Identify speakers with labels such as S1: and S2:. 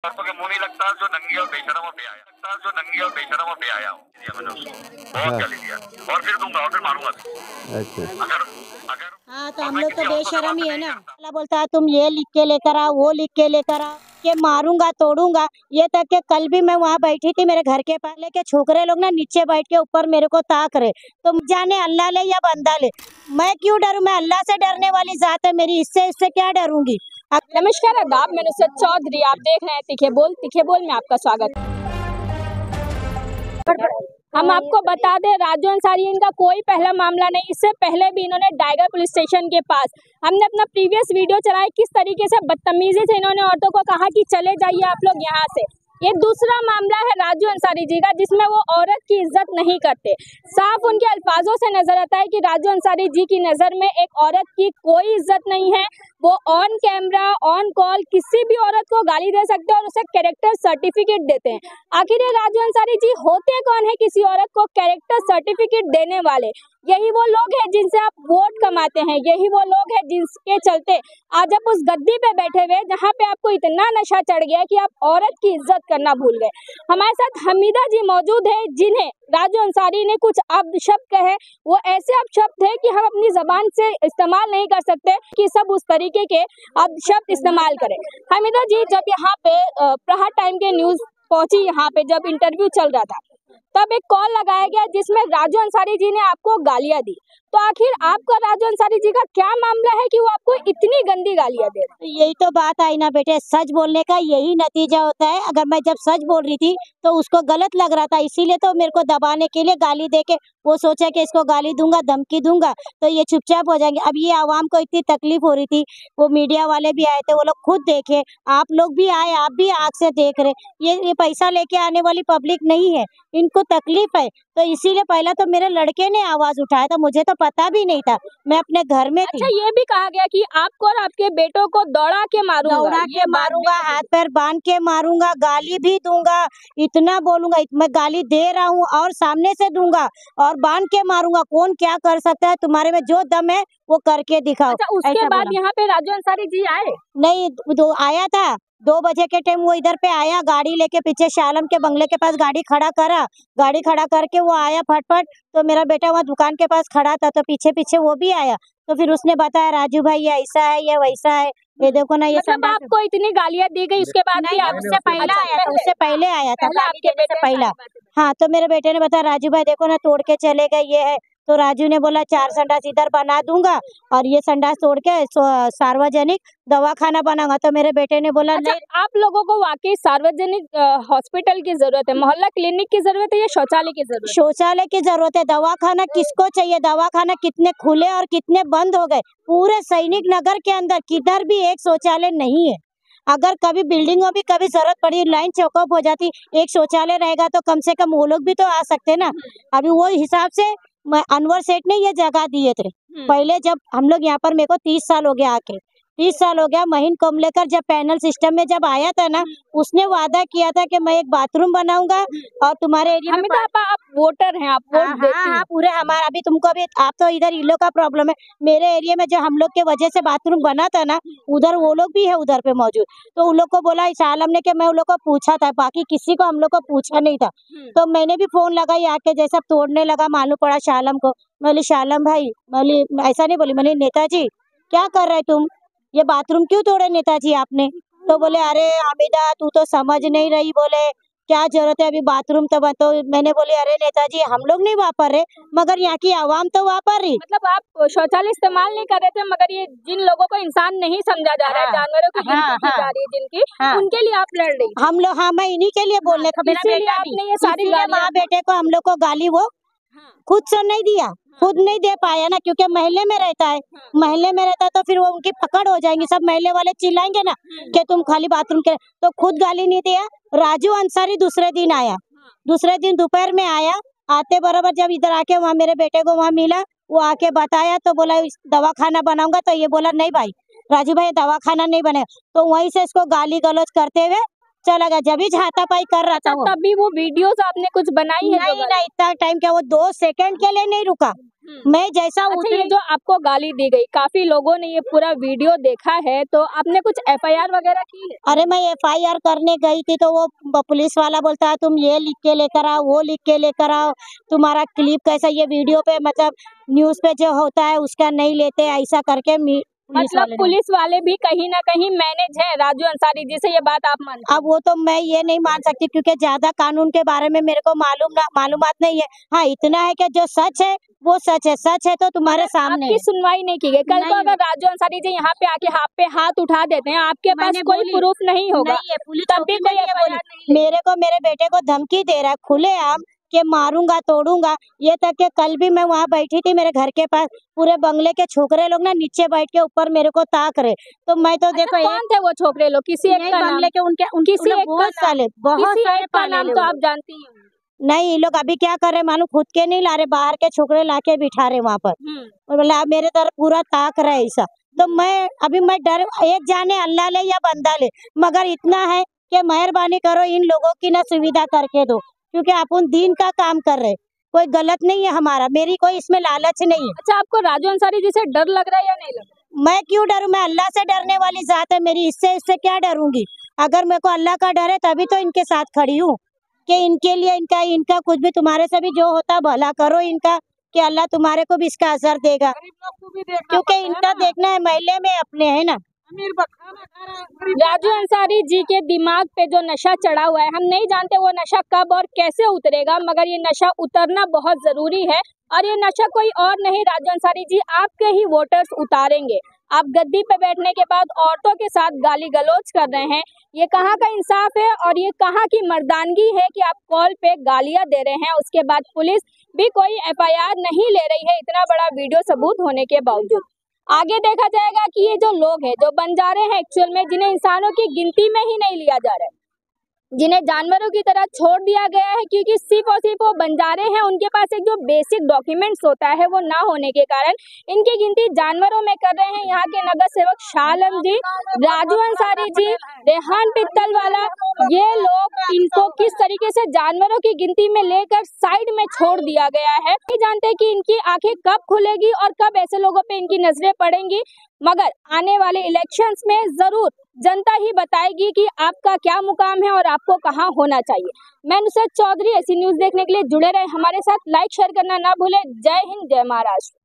S1: औरतों के मुंह नहीं लगता जो नंगी और बेशरम और बेहाया लगता जो नंगी और बेशरम और बेहाया हो दिया मैंने उसको बहुत गाली दिया और फिर दूंगा और फिर मारूंगा भी।
S2: अच्छा
S1: अगर अगर
S3: हाँ तो
S1: और
S3: हम
S1: मैं
S3: लोग
S1: किसी
S3: तो
S1: और को
S3: बेशरम ही
S1: दबाकर
S3: है
S1: नहीं
S3: ना।
S1: करता।
S3: अल्लाह बोलता है तुम ये लिख के लेकर आओ, वो लिख के लेकर आओ, के मारूंगा तोड़ूंगा। ये तक के कल भी मैं वहाँ बैठी थी मेरे घर के पास, लेके छोकरे लोग ना नीचे बैठ के ऊपर मेरे को ताक रहे। तो जाने अल्लाह ले या बंदा ले, मैं क्यों डरूं? मैं अल्लाह से डरने वाली जात है मेरी, इससे क्या डरूंगी।
S4: नमस्कार आदाब, मैं नुसरत चौधरी, आप देख रहे हैं तीखे बोल में आपका स्वागत है। हम आपको बता दें, राजू अंसारी इनका कोई पहला मामला नहीं, इससे पहले भी इन्होंने डायगर पुलिस स्टेशन के पास हमने अपना प्रीवियस वीडियो चलाया, किस तरीके से बदतमीजी से इन्होंने औरतों को कहा कि चले जाइए आप लोग यहाँ से। ये दूसरा मामला है राजू अंसारी जी का, जिसमें वो औरत की इज्जत नहीं करते। साफ उनके अल्फाजों से नजर आता है कि राजू अंसारी जी की नज़र में एक औरत की कोई इज्जत नहीं है। वो ऑन कैमरा ऑन कॉल किसी भी औरत को गाली दे सकते हैं और उसे कैरेक्टर सर्टिफिकेट देते हैं। आखिर ये राजू अंसारी जी होते कौन है किसी औरत को कैरेक्टर सर्टिफिकेट देने वाले? यही वो लोग हैं जिनसे आप वोट कमाते हैं, यही वो लोग हैं जिनके चलते आज आप उस गद्दी पे बैठे हुए जहाँ पे आपको इतना नशा चढ़ गया कि आप औरत की इज्जत करना भूल गए। हमारे साथ हमीदा जी मौजूद है, जिन्हें राजू अंसारी ने कुछ अपशब्द कहे। वो ऐसे अपशब्द थे कि हम अपनी जबान से इस्तेमाल नहीं कर सकते कि सब उस तरीके के अपशब्द इस्तेमाल करें। हमीदा जी, जब यहाँ पे प्रहार टाइम के न्यूज पहुंची, यहाँ पे जब इंटरव्यू चल रहा था, तब एक कॉल लगाया गया जिसमें राजू अंसारी जी ने आपको गालियां दी। तो आखिर आपका राजू अंसारी जी का क्या मामला है कि वो आपको इतनी गंदी गालियां दे रहे हैं?
S3: यही तो बात आई ना बेटे, सच बोलने का यही नतीजा होता है। अगर मैं जब सच बोल रही थी तो उसको गलत लग रहा था, इसीलिए तो मेरे को दबाने के लिए गाली देके वो सोचा कि इसको गाली दूंगा, धमकी दूंगा तो ये चुपचाप हो जाएंगे। अब ये आवाम को इतनी तकलीफ हो रही थी, वो मीडिया वाले भी आए थे, वो लोग खुद देखे, आप लोग भी आए, आप भी आँख से देख रहे। ये पैसा लेके आने वाली पब्लिक नहीं है, इनको तकलीफ है। तो इसीलिए पहला तो मेरे लड़के ने आवाज उठाया था, मुझे तो पता भी नहीं था, मैं अपने घर में थी।
S4: अच्छा, ये भी कहा गया कि आपको और आपके बेटों को दौड़ा के मारूंगा,
S3: दौड़ा के मारूंगा, हाथ पैर बांध के मारूंगा, गाली भी दूंगा, इतना बोलूंगा। मैं गाली दे रहा हूँ और सामने से दूंगा और बांध के मारूंगा। कौन क्या कर सकता है? तुम्हारे में जो दम है वो करके दिखाओ।
S4: अच्छा, उसके बाद यहाँ पे राजू अंसारी जी आए?
S3: नहीं, दो आया था 2 बजे के टाइम, वो इधर पे आया गाड़ी लेके, पीछे शालम के बंगले के पास गाड़ी खड़ा करा। गाड़ी खड़ा करके वो आया फटफट, तो मेरा बेटा वहाँ दुकान के पास खड़ा था, तो पीछे पीछे वो भी आया। तो फिर उसने बताया राजू भाई ये ऐसा है, ये वैसा है, ये देखो ना, ये
S4: मतलब आपको इतनी गालियां दी गई, उसके बाद भी आप
S3: उससे पहले आया था, उससे पहले आया था,
S4: पहले आपके बेटे से
S3: पहला। हाँ, तो मेरे बेटे ने बताया राजू भाई देखो ना तोड़ के चले गए, ये है। तो राजू ने बोला 4 संडास इधर बना दूंगा और ये संडास तोड़ के सार्वजनिक दवाखाना बनाऊंगा। तो मेरे बेटे ने बोला
S4: अच्छा,
S3: नहीं।
S4: आप लोगों को वाकई सार्वजनिक हॉस्पिटल की जरूरत है, मोहल्ला क्लिनिक की जरूरत है या शौचालय की जरूरत है?
S3: शौचालय की जरूरत है। दवाखाना किसको चाहिए? दवाखाना कितने खुले और कितने बंद हो गए। पूरे सैनिक नगर के अंदर किधर भी एक शौचालय नहीं है। अगर कभी बिल्डिंगों भी कभी जरूरत पड़ी, लाइन चौकअप हो जाती, एक शौचालय रहेगा तो कम से कम वो लोग भी तो आ सकते ना। अभी वो हिसाब से अनवर सेठ ने ये जगह दिए थे। पहले जब हम लोग यहाँ पर, मेरे को 30 साल हो गया आके, 30 साल हो गया। महीन कोमलेकर जब पैनल सिस्टम में जब आया था ना, उसने वादा किया था कि मैं एक बाथरूम बनाऊंगा और तुम्हारे एरिया में।
S4: आप वोटर हैं, आप वोट देती हैं।
S3: हाँ, पूरे हमारा अभी तुमको भी, आप तो इधर इन लोग का प्रॉब्लम है। मेरे एरिया में जो हम लोग के वजह से बाथरूम बना था ना, उधर वो लोग भी है उधर पे मौजूद। तो उन लोग को बोला इस आलम ने कि मैं उन लोग को पूछा था, बाकी किसी को हम लोग को पूछा नहीं था। तो मैंने भी फोन लगाई आके, जैसा तोड़ने लगा मालूम पड़ा शालम को। मैं बोली शालम भाई, मैं ऐसा नहीं बोली, मैंने नेताजी क्या कर रहे तुम, ये बाथरूम क्यों तोड़े नेताजी आपने? तो बोले अरे हामिदा तू तो समझ नहीं रही, बोले क्या जरूरत है अभी बाथरूम तो मैंने बोली अरे नेताजी हम लोग नहीं वापर रहे, मगर यहाँ की आवाम तो वापर रही।
S4: मतलब आप शौचालय इस्तेमाल नहीं कर रहे थे, मगर ये जिन लोगों को इंसान नहीं समझा जा रहा है, जानवरों की गिनती की जा रही है जिनकी, उनके लिए आप लड़ रही।
S3: हम लोग, हाँ, मैं इन्हीं के लिए बोलने का, मेरा बेटा
S4: आपने ये सारी
S3: माँ बेटे को, हम लोग को गाली वो खुद से नहीं दिया, खुद नहीं दे पाया ना, क्योंकि महल्ले में रहता है। महल्ले में रहता तो फिर वो उनकी पकड़ हो जाएंगी, सब महल्ले वाले चिल्लाएंगे ना कि तुम खाली बाथरूम के, तो खुद गाली नहीं दिया। राजू अंसारी दूसरे दिन आया, दूसरे दिन दोपहर में आया। आते बराबर जब इधर आके वहाँ मेरे बेटे को वहाँ मिला, वो आके बताया तो बोला दवाखाना बनाऊंगा। तो ये बोला नहीं भाई राजू भाई दवाखाना नहीं बने। तो वहीं से इसको गाली गलौज करते हुए चला गया, जब भी हाथापाई कर रहा था वो।
S4: तभी वो वीडियोस आपने कुछ बनाई है?
S3: नहीं नहीं, इतना टाइम क्या, वो 2 सेकंड के लिए नहीं रुका। मैं जैसा
S4: अच्छा, ये
S3: उतरी,
S4: जो आपको गाली दी गई, काफी लोगों ने ये पूरा वीडियो देखा है, तो आपने कुछ एफआईआर वगैरह की है?
S3: अरे मैं एफआईआर करने गई थी तो वो पुलिस वाला बोलता है तुम ये लिख के लेकर आओ, वो लिख के लेकर आओ, तुम्हारा क्लिप कैसा, ये वीडियो पे मतलब न्यूज पे जो होता है उसका नहीं लेते, ऐसा करके
S4: मतलब पुलिस वाले भी कहीं ना कहीं मैनेज है राजू अंसारी जी से, ये बात आप मानते हैं?
S3: अब वो तो मैं ये नहीं मान सकती क्योंकि ज्यादा कानून के बारे में मेरे को मालूमात नहीं है। हाँ, इतना है कि जो सच है वो सच है, सच है तो तुम्हारे सामने
S4: आपकी
S3: है।
S4: सुनवाई नहीं की गई। कल को
S3: नहीं
S4: अगर राजू अंसारी जी यहाँ पे आके हाथ पे हाथ उठा देते हैं, आपके पास
S3: मैंने
S4: कोई
S3: बोली,
S4: प्रूफ नहीं होगा,
S3: नहीं है, पुलिस
S4: तब भी
S3: चौकी में
S4: कोई
S3: ये
S4: एफआईआर
S3: बोली,
S4: नहीं।
S3: मेरे को मेरे बेटे को धमकी दे रहा है खुलेआम कि मारूंगा तोड़ूंगा। ये तक के कल भी मैं वहाँ बैठी थी मेरे घर के पास, पूरे बंगले के छोकरे लोग ना नीचे बैठ के ऊपर मेरे को ताक रहे, तो मैं तो देखो
S4: अच्छा, कौन थे वो छोकरे लोग? किसी एक का नाम?
S3: बंगले के उनके
S4: किसी एक का
S3: बहुत
S4: नाम?
S3: साले, बहुत
S4: किसी
S3: सारे
S4: एक का
S3: पाले
S4: नाम
S3: ले
S4: तो
S3: वो
S4: आप
S3: लोग।
S4: जानती हैं?
S3: नहीं, ये लोग अभी क्या कर रहे मालूम, खुद के नहीं ला रहे, बाहर के छोकरे लाके बिठा रहे वहाँ पर, और बोला अब मेरे तरफ पूरा ताक रहा है ऐसा। तो मैं डर, एक जाने अल्लाह ले या बंदा ले, मगर इतना है कि मेहरबानी करो इन लोगों की ना सुविधा करके दो, क्योंकि अपन दीन का काम कर रहे, कोई गलत नहीं है हमारा, मेरी कोई इसमें लालच नहीं है।
S4: अच्छा, आपको राजू अंसारी जी से डर लग रहा है या नहीं लग रहा?
S3: मैं क्यों डरूं, मैं अल्लाह से डरने वाली जात है मेरी, इससे क्या डरूंगी। अगर मेरे को अल्लाह का डर है तभी तो इनके साथ खड़ी हूँ कि इनके लिए इनका कुछ भी, तुम्हारे से भी जो होता भला करो इनका, कि अल्लाह तुम्हारे को भी इसका असर देगा, क्योंकि इनका देखना है महल्ले में अपने, है ना।
S4: राजू अंसारी जी के दिमाग पे जो नशा चढ़ा हुआ है, हम नहीं जानते वो नशा कब और कैसे उतरेगा, मगर ये नशा उतरना बहुत जरूरी है। और ये नशा कोई और नहीं, राजू अंसारी जी आपके ही वोटर्स उतारेंगे। आप गद्दी पे बैठने के बाद औरतों के साथ गाली गलौज कर रहे हैं, ये कहाँ का इंसाफ है और ये कहाँ की मर्दानगी है कि आप कॉल पे गालियां दे रहे हैं, उसके बाद पुलिस भी कोई एफआईआर नहीं ले रही है, इतना बड़ा वीडियो सबूत होने के बावजूद। आगे देखा जाएगा कि ये जो लोग हैं, जो बंजारे हैं एक्चुअल में, जिन्हें इंसानों की गिनती में ही नहीं लिया जा रहा है, जिन्हें जानवरों की तरह छोड़ दिया गया है, क्योंकि सिर्फ और सिर्फ वो बंजारे हैं, उनके पास एक जो बेसिक डॉक्यूमेंट्स होता है वो ना होने के कारण इनकी गिनती जानवरों में कर रहे हैं। यहाँ के नगर सेवक शाह आलम जी, राजू अंसारी जी, रेहान पित्तल वाला, ये लोग, इनको किस तरीके से जानवरों की गिनती में लेकर साइड में छोड़ दिया गया है। नहीं जानते कि इनकी आंखें कब खुलेगी और कब ऐसे लोगों पे इनकी नजरें पड़ेंगी, मगर आने वाले इलेक्शंस में जरूर जनता ही बताएगी कि आपका क्या मुकाम है और आपको कहां होना चाहिए। मैं नुसरत चौधरी, ऐसी न्यूज देखने के लिए जुड़े रहे हमारे साथ, लाइक शेयर करना ना भूलें। जय हिंद, जय महाराष्ट्र।